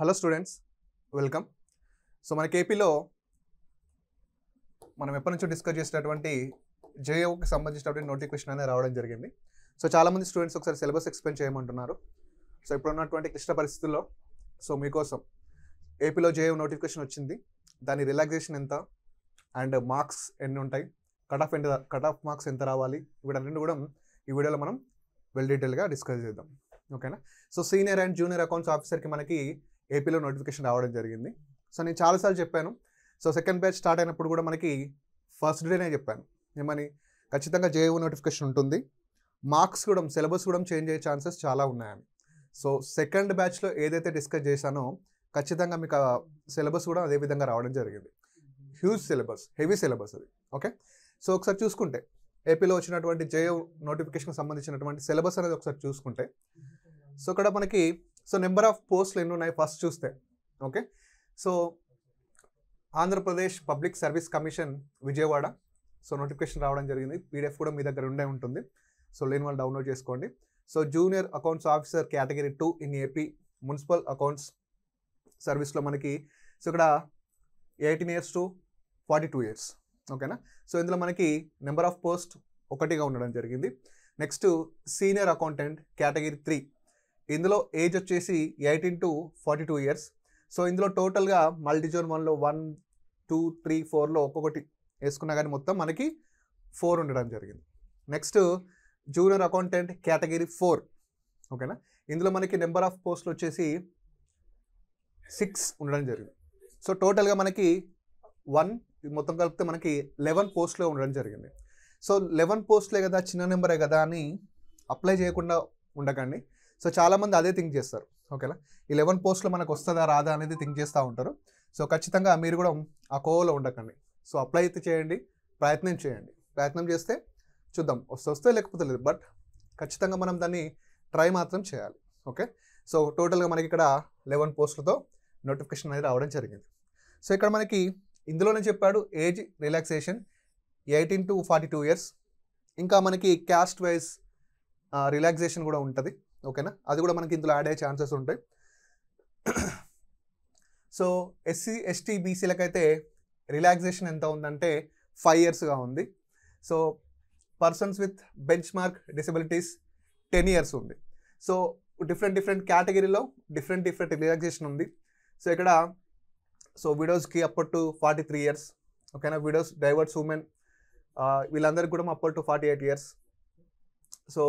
Hello students, welcome. So మన కేపీలో మనం ఎప్పటి నుంచో డిస్కస్ చేసినటువంటి జేఓకి సంబంధించినటువంటి నోటిఫికేషన్ అనేది రావడం జరిగింది. సో చాలామంది స్టూడెంట్స్ ఒకసారి సిలబస్ ఎక్స్ప్లెయిన్ చేయమంటున్నారు. సో ఇప్పుడు ఉన్నటువంటి క్లిష్ట పరిస్థితుల్లో సో మీకోసం ఏపీలో జేఓ నోటిఫికేషన్ వచ్చింది. దాని రిలాక్సేషన్ ఎంత అండ్ మార్క్స్ ఎన్ని ఉంటాయి, కట్ ఆఫ్ మార్క్స్ ఎంత రావాలి, వీటన్నింటి కూడా ఈ వీడియోలో మనం వెల్ డీటెయిల్గా డిస్కస్ చేద్దాం. ఓకేనా. So senior and junior accounts ఆఫీసర్కి మనకి ఏపీలో నోటిఫికేషన్ రావడం జరిగింది. సో నేను చాలాసార్లు చెప్పాను. సో సెకండ్ బ్యాచ్ స్టార్ట్ అయినప్పుడు కూడా మనకి ఫస్ట్ డేనే చెప్పాను ఏమని, ఖచ్చితంగా జేఓ నోటిఫికేషన్ ఉంటుంది, మార్క్స్ కూడా సిలబస్ కూడా చేంజ్ అయ్యే ఛాన్సెస్ చాలా ఉన్నాయని. సో సెకండ్ బ్యాచ్లో ఏదైతే డిస్కస్ చేశానో ఖచ్చితంగా మీకు ఆ సిలబస్ కూడా అదే విధంగా రావడం జరిగింది. హ్యూజ్ సిలబస్, హెవీ సిలబస్ అది. ఓకే. సో ఒకసారి చూసుకుంటే ఏపీలో వచ్చినటువంటి జేఓ నోటిఫికేషన్కి సంబంధించినటువంటి సిలబస్ అనేది ఒకసారి చూసుకుంటే సో ఇక్కడ మనకి నెంబర్ ఆఫ్ పోస్టులు ఎన్ని ఉన్నాయి ఫస్ట్ చూస్తే. Okay. So Andhra Pradesh public service commission Vijayawada so notification రావడం జరిగింది. పీడిఎఫ్ కూడా మీ దగ్గర ఉండే ఉంటుంది. సో లేని వాళ్ళు డౌన్లోడ్ చేసుకోండి. So junior accounts officer category 2 in AP municipal accounts సర్వీస్లో మనకి సో ఇక్కడ 18 years to 42 years. ఓకేనా. సో ఇందులో మనకి నెంబర్ ఆఫ్ పోస్ట్ ఒకటిగా ఉండడం జరిగింది. నెక్స్ట్ సీనియర్ అకౌంటెంట్ కేటగిరీ 3, ఇందులో ఏజ్ వచ్చేసి 18 to 42 years. సో ఇందులో టోటల్గా మల్టీజోన్ 1లో 1, 2, 3, 4లో ఒక్కొక్కటి వేసుకున్నా కానీ మొత్తం మనకి 4 ఉండడం జరిగింది. Next junior accountant category 4. ఓకేనా. ఇందులో మనకి నెంబర్ ఆఫ్ పోస్టులు వచ్చేసి 6 ఉండడం జరిగింది. సో టోటల్గా మనకి 1 మొత్తం కలిపితే మనకి 11 పోస్టులు ఉండడం జరిగింది. సో 11 పోస్టులే కదా, చిన్న నెంబరే కదా అని అప్లై చేయకుండా ఉండకండి. సో చాలామంది అదే థింక్ చేస్తారు. ఓకేనా. ఈ 11 పోస్టులు మనకు వస్తుందా రాదా అనేది థింక్ చేస్తూ ఉంటారు. సో ఖచ్చితంగా మీరు కూడా ఆ కోవలో ఉండకండి. సో అప్లై అయితే చేయండి, ప్రయత్నం చేయండి. ప్రయత్నం చేస్తే చూద్దాం వస్తే లేకపోతే లేదు, బట్ ఖచ్చితంగా మనం దాన్ని ట్రై మాత్రం చేయాలి. ఓకే. సో టోటల్గా మనకి ఇక్కడ 11 పోస్టులతో నోటిఫికేషన్ అనేది రావడం జరిగింది. సో ఇక్కడ మనకి ఇందులోనే చెప్పాడు ఏజ్ రిలాక్సేషన్ 18 to 42 years. ఇంకా మనకి క్యాస్ట్ వైజ్ రిలాక్సేషన్ కూడా ఉంటుంది. ఓకేనా. అది కూడా మనకి ఇందులో యాడ్ అయ్యే ఛాన్సెస్ ఉంటాయి. సో ఎస్సీ ఎస్టీ బీసీలకైతే రిలాక్సేషన్ ఎంత ఉందంటే 5 yearsగా ఉంది. So persons with bench mark disabilities 10 years ఉంది. సో డిఫరెంట్ కేటగిరీలో డిఫరెంట్ రిలాక్సేషన్ ఉంది. సో ఇక్కడ సో విడోస్కి అప్ టు 43 years. ఓకేనా. విడోస్, డైవర్స్, ఉమెన్ వీళ్ళందరికీ కూడా అప్ టు 48 years. సో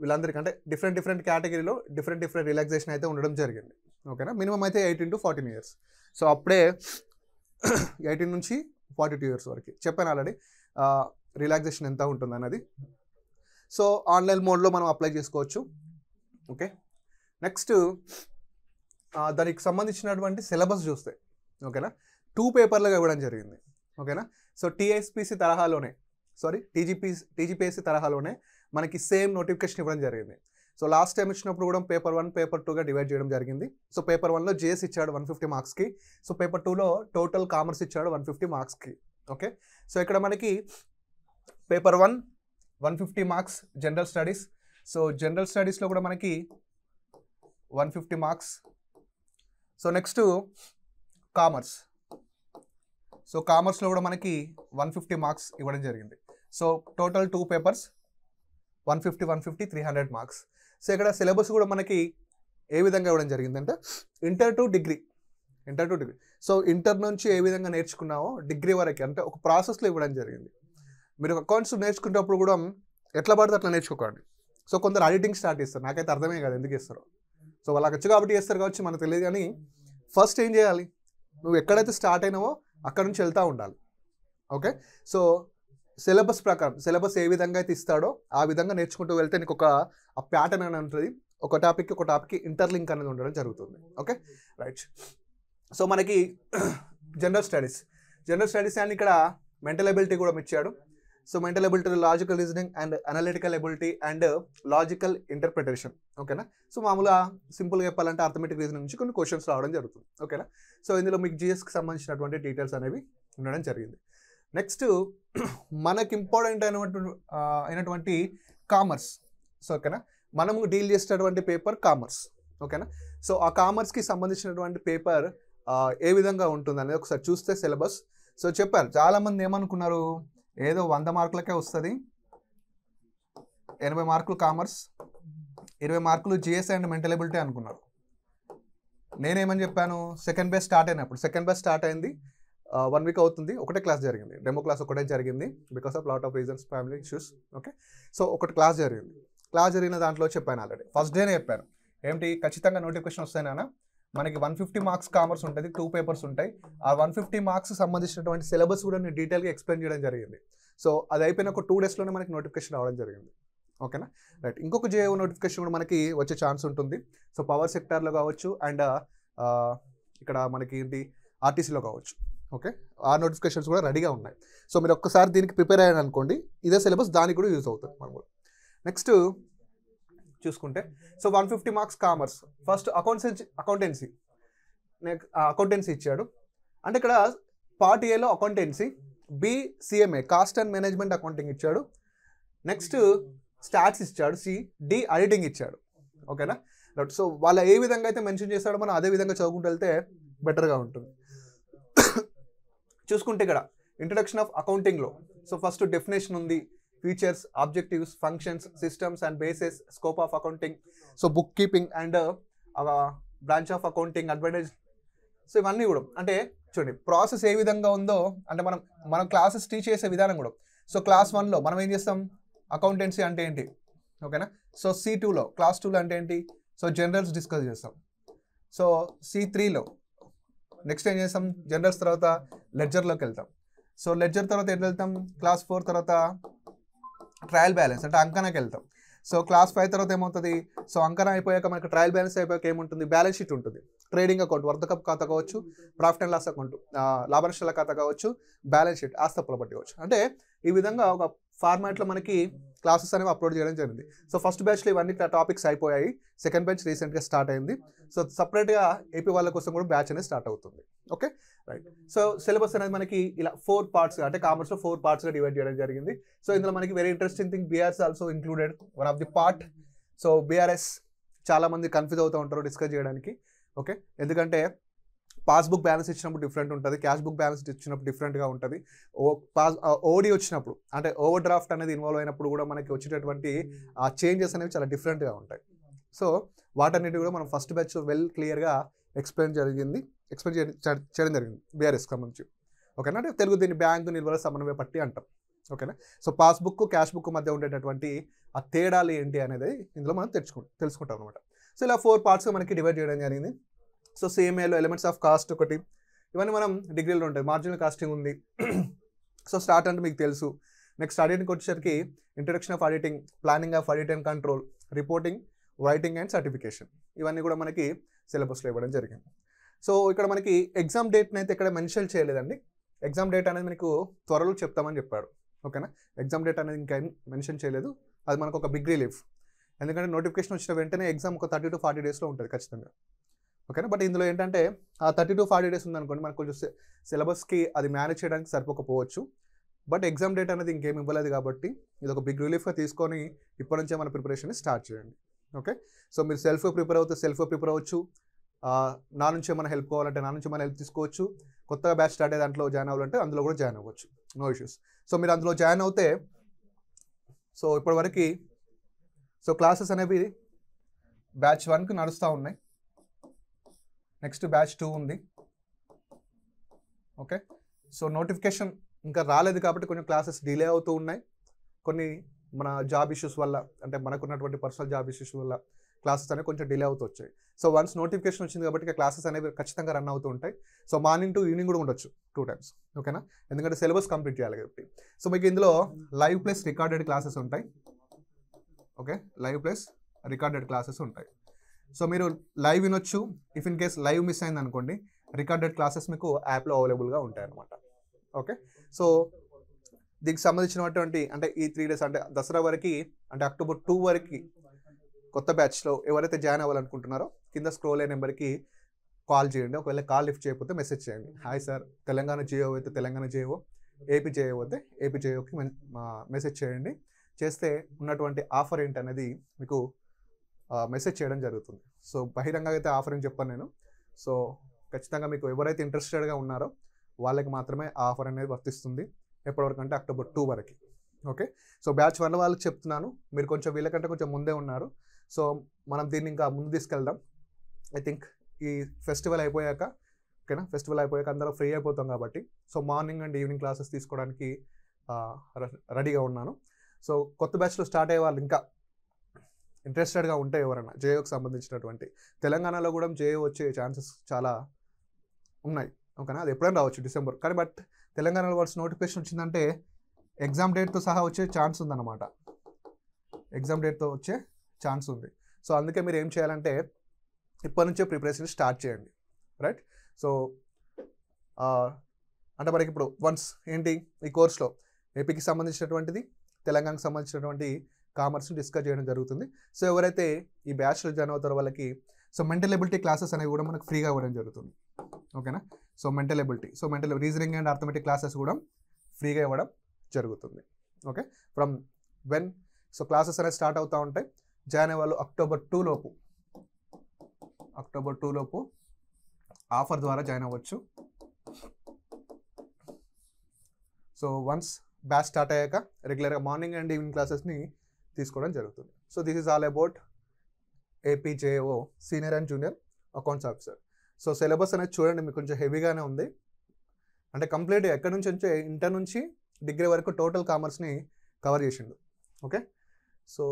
వీళ్ళందరికీ అంటే డిఫరెంట్ కేటగిరీలో డిఫరెంట్ రిలాక్సేషన్ అయితే ఉండడం జరిగింది. ఓకేనా. మినిమం అయితే 18 to 14 years. సో అప్పుడే 18 నుంచి 42 years వరకు చెప్పాను ఆల్రెడీ రిలాక్సేషన్ ఎంత ఉంటుంది అన్నది. సో ఆన్లైన్ మోడ్లో మనం అప్లై చేసుకోవచ్చు. ఓకే. నెక్స్ట్ దానికి సంబంధించినటువంటి సిలబస్ చూస్తే ఓకేనా 2 పేపర్లుగా ఇవ్వడం జరిగింది. ఓకేనా. సో టీఎస్పీసీ తరహాలోనే టీజీపీఎస్సీ తరహాలోనే మనకి సేమ్ నోటిఫికేషన్ ఇవ్వడం జరిగింది. సో లాస్ట్ టైం ఇచ్చినప్పుడు కూడా పేపర్ 1, పేపర్ 2గా డివైడ్ చేయడం జరిగింది. సో పేపర్ 1లో జేఎస్ ఇచ్చాడు 150 మార్క్స్కి. సో పేపర్ 2లో టోటల్ కామర్స్ ఇచ్చాడు 150 మార్క్స్కి. ఓకే. సో ఇక్కడ మనకి paper 1 150 marks general studies. So general స్టడీస్లో కూడా మనకి 150 marks. So next commerce. So కామర్స్లో కూడా మనకి 150 మార్క్స్ ఇవ్వడం జరిగింది. So total 2 papers 150 300 marks. So ఇక్కడ సిలబస్ కూడా మనకి ఏ విధంగా ఇవ్వడం జరిగిందంటే inter to degree. So inter నుంచి ఏ విధంగా నేర్చుకున్నావో డిగ్రీ వరకు అంటే ఒక ప్రాసెస్లో ఇవ్వడం జరిగింది. మీరు అకౌంట్స్ నేర్చుకునేటప్పుడు కూడా ఎట్లా పడితే అట్లా నేర్చుకోకండి. సో కొందరు ఆడిటింగ్ స్టార్ట్ చేస్తారు, నాకైతే అర్థమే కాదు ఎందుకు చేస్తారో. సో వాళ్ళకి వచ్చు కాబట్టి చేస్తారు కావచ్చు, మనకు తెలియదు. కానీ ఫస్ట్ ఏం చేయాలి, నువ్వు ఎక్కడైతే స్టార్ట్ అయినావో అక్కడ నుంచి వెళ్తూ ఉండాలి. ఓకే. సో సిలబస్ ప్రకారం సిలబస్ ఏ విధంగా అయితే ఇస్తాడో ఆ విధంగా నేర్చుకుంటూ వెళ్తే నీకు ఒక ప్యాటర్న్ అని ఉంటుంది. ఒక టాపిక్కి ఇంటర్లింక్ అనేది ఉండడం జరుగుతుంది. Okay, right. సో మనకి జనరల్ స్టడీస్ అండ్ ఇక్కడ మెంటల్ ఎబిలిటీ కూడా ఇచ్చాడు. So mental ability, logical reasoning and analytical ability and logical interpretation. ఓకేనా. సో మామూలుగా సింపుల్గా చెప్పాలంటే అర్థమెటిక్ రీజనింగ్ నుంచి కొన్ని క్వశ్చన్స్ రావడం జరుగుతుంది. ఓకేనా. సో ఇందులో మీకు జిఎస్కి సంబంధించినటువంటి డీటెయిల్స్ అనేవి ఉండడం జరిగింది. నెక్స్ట్ మనకి ఇంపార్టెంట్ అయినటువంటి కామర్స్. సో ఓకేనా, మనము డీల్ చేసేటటువంటి పేపర్ కామర్స్. ఓకేనా. సో ఆ కామర్స్కి సంబంధించినటువంటి పేపర్ ఏ విధంగా ఉంటుంది అనేది ఒకసారి చూస్తే సిలబస్. సో చెప్పారు చాలామంది ఏమనుకున్నారు, ఏదో 100 మార్కులకే వస్తుంది, 80 మార్కులు కామర్స్, 20 మార్కులు జిఎస్ అండ్ మెంటల్ ఎబిలిటీ అనుకున్నారు. నేనేమని చెప్పాను, సెకండ్ బ్యాచ్ స్టార్ట్ అయినప్పుడు, సెకండ్ బ్యాచ్ స్టార్ట్ అయింది 1 వీక్ అవుతుంది, ఒకటే క్లాస్ జరిగింది, డెమో క్లాస్ ఒకటే జరిగింది because of lot of reasons, family issues. Okay, so ఒకటి క్లాస్ జరిగింది. క్లాస్ జరిగిన దాంట్లో చెప్పాను ఆల్రెడీ, ఫస్ట్ డేనే చెప్పాను ఏంటి, ఖచ్చితంగా నోటిఫికేషన్ వస్తాయినా మనకి 150 మార్క్స్ కామర్స్ ఉంటుంది, 2 పేపర్స్ ఉంటాయి. ఆ 150 మార్క్స్ సంబంధించినటువంటి సిలబస్ కూడా నేను డీటెయిల్గా ఎక్స్ప్లెయిన్ చేయడం జరిగింది. సో అది అయిపోయిన ఒక 2 డేస్లోనే మనకి నోటిఫికేషన్ రావడం జరిగింది. ఓకేనా, రైట్. ఇంకొక జేఓ నోటిఫికేషన్ కూడా మనకి వచ్చే ఛాన్స్ ఉంటుంది. సో పవర్ సెక్టార్లో కావచ్చు అండ్ ఇక్కడ మనకి ఏంటి ఆర్టీసీలో కావచ్చు. ఓకే, ఆ నోటిఫికేషన్స్ కూడా రెడీగా ఉన్నాయి. సో మీరు ఒక్కసారి దీనికి ప్రిపేర్ అయ్యారు అనుకోండి, ఇదే సిలబస్ దానికి కూడా యూజ్ అవుతుంది మనకు. నెక్స్ట్ చూసుకుంటే, so 150 marks commerce, first accountancy ఇచ్చాడు. అంటే ఇక్కడ పార్ట్ ఏలో accountancy, B CMA cost and management accounting ఇచ్చాడు. నెక్స్ట్ స్టాట్స్ ఇచ్చాడు, డి ఆడిటింగ్ ఇచ్చాడు. ఓకేనా, సో వాళ్ళ ఏ విధంగా అయితే మెన్షన్ చేస్తాడో మనం అదే విధంగా చదువుకుంటూ వెళ్తే బెటర్గా ఉంటుంది. చూసుకుంటే ఇక్కడ ఇంట్రడక్షన్ ఆఫ్ అకౌంటింగ్లో, సో ఫస్ట్ డెఫినేషన్ ఉంది, features, objectives, functions, systems and bases, scope of accounting, so book keeping and branch of accounting, advantage. So ఇవన్నీ కూడా అంటే చూడండి ప్రాసెస్ ఏ విధంగా ఉందో, అంటే మనం క్లాసెస్ టీచ్ చేసే విధానం కూడా. సో క్లాస్ 1లో మనం ఏం చేస్తాం, అకౌంటెన్సీ అంటే ఏంటి, ఓకేనా. సో C2లో, క్లాస్ 2లో అంటే ఏంటి, సో జనరల్స్ డిస్కస్ చేస్తాం. సో C3లో నెక్స్ట్ ఏం చేస్తాం, జనరల్స్ తర్వాత లెడ్జర్లోకి వెళ్తాం. సో లెడ్జర్ తర్వాత ఎట్లా వెళ్తాం, క్లాస్ 4 తర్వాత ట్రయల్ బ్యాలెన్స్ అంటే అంకనాకి వెళ్తాం. సో క్లాస్ 5 తర్వాత ఏమవుతుంది, సో అంకన అయిపోయాక మనకి ట్రయల్ బ్యాలెన్స్ అయిపోయాక ఏముంటుంది, బ్యాలెన్స్ షీట్ ఉంటుంది. ట్రేడింగ్ అకౌంట్, వర్తకపు ఖాతా కావచ్చు, ప్రాఫిట్ అండ్ లాస్ అకౌంట్, లాభనష్టాల ఖాతా కావచ్చు, బ్యాలెన్స్ షీట్, ఆస్తప్పుల పట్టి కావచ్చు. అంటే ఈ విధంగా ఒక ఫార్మాట్లో మనకి క్లాసెస్ అనేవి అప్లోడ్ చేయడం జరిగింది. సో ఫస్ట్ బ్యాచ్లో ఇవన్నీ టాపిక్స్ అయిపోయాయి, సెకండ్ బ్యాచ్ రీసెంట్గా స్టార్ట్ అయింది. సో సపరేట్గా ఏపీ వాళ్ళ కోసం కూడా బ్యాచ్ అనేది స్టార్ట్ అవుతుంది. Okay, right. సో సిలబస్ అనేది మనకి ఇలా 4 పార్ట్స్, అంటే కామర్స్లో 4 పార్ట్స్గా డివైడ్ చేయడం జరిగింది. సో ఇందులో మనకి very interesting thing, BRS also included one of the part. So BRS చాలామంది కన్ఫ్యూజ్ అవుతూ ఉంటారు డిస్కస్ చేయడానికి. ఓకే, ఎందుకంటే పాస్బుక్ బ్యాలెన్స్ ఇచ్చినప్పుడు డిఫరెంట్ ఉంటుంది, క్యాష్ బుక్ బ్యాలెన్స్ ఇచ్చినప్పుడు డిఫరెంట్గా ఉంటుంది. ఓడి వచ్చినప్పుడు అంటే ఓవర్ డ్రాఫ్ట్ అనేది ఇన్వాల్వ్ అయినప్పుడు కూడా మనకి వచ్చేటటువంటి ఆ చేంజెస్ అనేవి చాలా డిఫరెంట్గా ఉంటాయి. సో వాటన్నిటి కూడా మనం ఫస్ట్ బ్యాచ్ వెల్ క్లియర్గా ఎక్స్ప్లెయిన్ చేయడం జరిగింది బీఆర్ఎస్ సంబంధించి. ఓకేనా, అంటే తెలుగు దీన్ని బ్యాంకు నిల్వల సమన్వయ పట్టి అంటాం. ఓకేనా, సో పాస్బుక్ క్యాష్ బుక్ మధ్య ఉండేటటువంటి ఆ తేడాలు ఏంటి అనేది ఇందులో మనం తెలుసుకుంటాం అనమాట. సో ఇలా 4 పార్ట్స్గా మనకి డివైడ్ చేయడం జరిగింది. సో CMAలో ఎలిమెంట్స్ ఆఫ్ కాస్ట్ ఒకటి, ఇవన్నీ మనం డిగ్రీలో ఉంటాయి. మార్జినల్ కాస్టింగ్ ఉంది. సో స్టార్ట్ అంటే మీకు తెలుసు. నెక్స్ట్ ఆడిటింగ్ వచ్చేసరికి introduction of auditing, planning of audit and control, reporting, writing and certification, ఇవన్నీ కూడా మనకి సిలబస్లో ఇవ్వడం జరిగింది. సో ఇక్కడ మనకి ఎగ్జామ్ డేట్ని అయితే ఇక్కడ మెన్షన్ చేయలేదండి. ఎగ్జామ్ డేట్ అనేది మీకు త్వరలో చెప్తామని చెప్పాడు. ఓకేనా, ఎగ్జామ్ డేట్ అనేది ఇంకా మెన్షన్ చేయలేదు. అది మనకు ఒక బిగ్ రిలీఫ్, ఎందుకంటే నోటిఫికేషన్ వచ్చిన వెంటనే ఎగ్జామ్ ఒక 30 to 40 డేస్లో ఉంటుంది ఖచ్చితంగా. ఓకేనా, బట్ ఇందులో ఏంటంటే ఆ 30 to 40 డేస్ ఉందనుకోండి, మనకు కొంచెం సిలబస్కి అది మేనేజ్ చేయడానికి సరిపోకపోవచ్చు. బట్ ఎగ్జామ్ డేట్ అనేది ఇంకేం ఇవ్వలేదు కాబట్టి ఇది ఒక బిగ్ రిలీఫ్గా తీసుకొని ఇప్పటి నుంచే మన ప్రిపరేషన్ స్టార్ట్ చేయండి. ఓకే, సో మీరు సెల్ఫ్ ప్రిపేర్ అవ్వచ్చు. నా నుంచి ఏమైనా హెల్ప్ కావాలంటే నా నుంచి మనం హెల్ప్ తీసుకోవచ్చు. కొత్తగా బ్యాచ్ స్టార్ట్ అయ్యే దాంట్లో జాయిన్ అవ్వాలంటే అందులో కూడా జాయిన్ అవ్వచ్చు, నో ఇష్యూస్. సో మీరు అందులో జాయిన్ అవుతే, సో ఇప్పటివరకు సో క్లాసెస్ అనేవి బ్యాచ్ 1కి నడుస్తూ ఉన్నాయి. నెక్స్ట్ బ్యాచ్ 2 ఉంది. ఓకే, సో నోటిఫికేషన్ ఇంకా రాలేదు కాబట్టి కొంచెం క్లాసెస్ డిలే అవుతూ ఉన్నాయి. కొన్ని మన జాబ్ ఇష్యూస్ వల్ల, అంటే మనకున్నటువంటి పర్సనల్ జాబ్ ఇష్యూస్ వల్ల క్లాసెస్ అనేవి కొంచెం డిలే అవుతూ వచ్చాయి. సో వన్స్ నోటిఫికేషన్ వచ్చింది కాబట్టి క్లాసెస్ అనేవి ఖచ్చితంగా రన్ అవుతూ ఉంటాయి. సో మార్నింగ్ టు ఈవినింగ్ కూడా ఉండొచ్చు 2 times. ఓకేనా, ఎందుకంటే సిలబస్ కంప్లీట్ చేయాలి కాబట్టి. సో మీకు ఇందులో లైవ్ ప్లస్ రికార్డెడ్ క్లాసెస్ ఉంటాయి. Okay, live plus recorded classes ఉంటాయి. సో మీరు లైవ్ వినొచ్చు. If in case live miss అయింది అనుకోండి, రికార్డెడ్ క్లాసెస్ మీకు యాప్లో అవైలబుల్గా ఉంటాయి అన్నమాట. ఓకే, సో దీనికి సంబంధించినటువంటి అంటే ఈ 3 days అంటే దసరా వరకు, అంటే October 2 వరకు కొత్త బ్యాచ్లో ఎవరైతే జాయిన్ అవ్వాలనుకుంటున్నారో కింద స్క్రోల్ అయ్యే నెంబర్కి కాల్ చేయండి. ఒకవేళ కాల్ లిఫ్ట్ చేయకపోతే మెసేజ్ చేయండి. హాయ్ సార్, తెలంగాణ JO అయితే తెలంగాణ JO, ఏపీ JO అయితే ఏపీ JOకి మెసేజ్ చేయండి. చేస్తే ఉన్నటువంటి ఆఫర్ ఏంటనేది మీకు మెసేజ్ చేయడం జరుగుతుంది. సో బహిరంగంగా అయితే ఆఫర్ అని చెప్పాను నేను. సో ఖచ్చితంగా మీకు ఎవరైతే ఇంట్రెస్టెడ్గా ఉన్నారో వాళ్ళకి మాత్రమే ఆ ఆఫర్ అనేది వర్తిస్తుంది. ఎప్పటివరకు అంటే అక్టోబర్ 2 వరకు. ఓకే, సో బ్యాచ్ 1 వాళ్ళకి చెప్తున్నాను, మీరు కొంచెం వీళ్ళకంటే కొంచెం ముందే ఉన్నారు. సో మనం దీన్ని ఇంకా ముందు తీసుకెళ్దాం. ఐ థింక్ ఈ ఫెస్టివల్ అయిపోయాక, ఓకేనా, ఫెస్టివల్ అయిపోయాక అందరూ ఫ్రీ అయిపోతాం కాబట్టి so morning and evening classes తీసుకోవడానికి రెడీగా ఉన్నాను. సో కొత్త బ్యాచ్లో స్టార్ట్ అయ్యే వాళ్ళు ఇంకా ఇంట్రెస్టెడ్గా ఉంటే ఎవరైనా జేఓకి సంబంధించినటువంటి, తెలంగాణలో కూడా జేఓ వచ్చే ఛాన్సెస్ చాలా ఉన్నాయి, ఓకేనా, అది ఎప్పుడైనా రావచ్చు డిసెంబర్. కానీ బట్ తెలంగాణలో వర్డ్స్ నోటిఫికేషన్ వచ్చిందంటే ఎగ్జామ్ డేట్తో సహా వచ్చే ఛాన్స్ ఉందన్నమాట. ఎగ్జామ్ డేట్తో వచ్చే ఛాన్స్ ఉంది. సో అందుకే మీరు ఏం చేయాలంటే ఇప్పటి నుంచే ప్రిపరేషన్ స్టార్ట్ చేయండి, రైట్. సో అంటే మనకి ఇప్పుడు వన్స్ ఏంటి ఈ కోర్స్లో ఏపీకి సంబంధించినటువంటిది, తెలంగాణకు సంబంధించినటువంటి కామర్స్ని డిస్కస్ చేయడం జరుగుతుంది. సో ఎవరైతే ఈ బ్యాచ్లో జాయిన్ అవుతారో వాళ్ళకి సో మెంటల్ ఎబిలిటీ క్లాసెస్ అనేవి కూడా మనకు ఫ్రీగా ఇవ్వడం జరుగుతుంది, ఓకేనా. So mental ability, so mental reasoning and arithmetic classes కూడా ఫ్రీగా ఇవ్వడం జరుగుతుంది. Okay, from when so classes అనేది స్టార్ట్ అవుతూ ఉంటాయి. జాయిన్ అయ్యే వాళ్ళు అక్టోబర్ 2 లోపు ఆఫర్ ద్వారా జాయిన్ అవ్వచ్చు. సో వన్స్ బ్యాచ్ స్టార్ట్ అయ్యాక రెగ్యులర్గా మార్నింగ్ అండ్ ఈవినింగ్ క్లాసెస్ని తీసుకోవడం జరుగుతుంది. So this is all about APJO senior and junior accounts officer. So syllabus అనేది చూడండి, మీకు కొంచెం హెవీగానే ఉంది. అంటే కంప్లీట్ ఎక్కడి నుంచి వచ్చే ఇంటర్ నుంచి డిగ్రీ వరకు టోటల్ కామర్స్ని కవర్ చేసిండు. Okay, so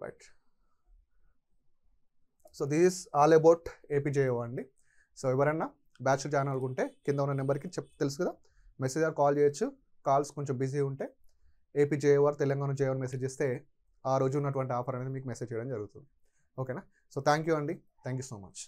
right. So this is all about APJO అండి. సో ఎవరన్నా బ్యాచ్ జాయిన్ అనుకుంటే కింద ఉన్న నెంబర్కి తెలుసు కదా, మెసేజ్ ఆర్ కాల్ చేయొచ్చు. కాల్స్ కొంచెం బిజీ ఉంటే ఏపీజేఓ ఆర్ తెలంగాణ జేఓ మెసేజ్ చేస్తే ఆ రోజు ఉన్నటువంటి ఆఫర్ అనేది మీకు మెసేజ్ చేయడం జరుగుతుంది. ఓకేనా. సో థ్యాంక్ యూ అండి, థ్యాంక్ యూ సో మచ్.